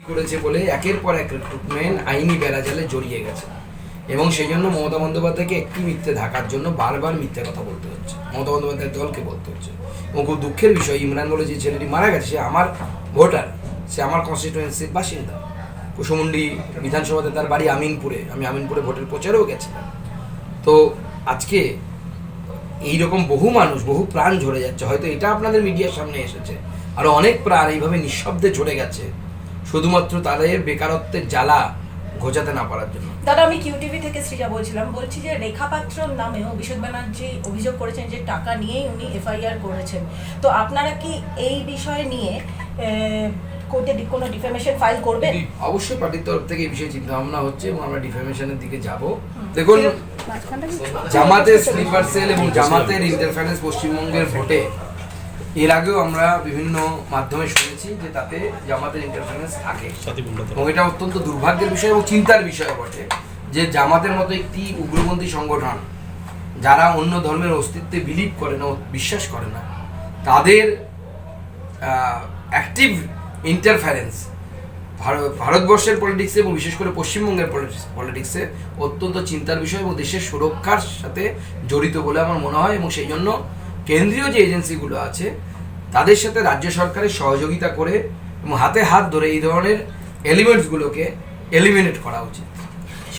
করেছে বলে একের পর এক রিক্রুটমেন্ট আইনি বেড়াজালে জড়িয়ে গেছে এবং সেই জন্য মমতা বন্দ্যোপাধ্যায়কে একটি মিথ্যে ঢাকার জন্য বারবার মিথ্যে কথা বলতে হচ্ছে, মমতা বন্দ্যোপাধ্যায়ের দলকে বলতে হচ্ছে। এবং খুব দুঃখের বিষয়, ইমরান বলে যে ছেলেটি মারা গেছে সে আমার ভোটার, সে আমার কনস্টিটিউয়েন্সির বাসিন্দা। কুসুমুন্ডি বিধানসভাতে তার বাড়ি আমিনপুরে, আমি আমিনপুরে ভোটের প্রচারেও গেছিলাম। তো আজকে এইরকম বহু মানুষ, বহু প্রাণ ঝরে যাচ্ছে, হয়তো এটা আপনাদের মিডিয়ার সামনে এসেছে, আরও অনেক প্রাণ এইভাবে নিঃশব্দে ঝরে গেছে শুধুমাত্র তাদের বেকারত্বের জ্বালা ঘোচাতে না পারার জন্য। দাদা, আমি কিউটিভি থেকে সৃজা বলছি যে রেখা পাত্রর নামে অভিষেক ব্যানার্জি অভিযোগ করেছেন যে টাকা নিয়েই উনি এফআইআর করেছেন। তো আপনারা কি এই বিষয় নিয়ে কোর্টে কোনো ডিফেমেশন ফাইল করবেন? অবশ্যই পার্টির তরফ থেকে এই বিষয়ে চিন্তা ভাবনা হচ্ছে এবং আমরা ডিফেমেশনের দিকে যাব। দেখুন, জামাতের স্লিপার সেল এবং জামাতের ইন্টারফারেন্স পশ্চিমবঙ্গের ভোটে এর আগেও আমরা বিভিন্ন মাধ্যমে শুনেছি যে তাতে জামাতের ইন্টারফারেন্স থাকে এবং এটা অত্যন্ত দুর্ভাগ্যের বিষয় এবং চিন্তার বিষয় বটে যে জামাতের মতো একটি উগ্রপন্থী সংগঠন যারা অন্য ধর্মের অস্তিত্বে বিলিভ করে না, বিশ্বাস করে না, তাদের অ্যাক্টিভ ইন্টারফারেন্স ভারতবর্ষের পলিটিক্সে এবং বিশেষ করে পশ্চিমবঙ্গের পলিটিক্সে অত্যন্ত চিন্তার বিষয় এবং দেশের সুরক্ষার সাথে জড়িত বলে আমার মনে হয়। এবং সেই জন্য কেন্দ্রীয় যে এজেন্সিগুলো আছে তাদের সাথে রাজ্য সরকারের সহযোগিতা করে এবং হাতে হাত ধরে এই ধরনের এলিমেন্টসগুলোকে এলিমিনেট করা উচিত।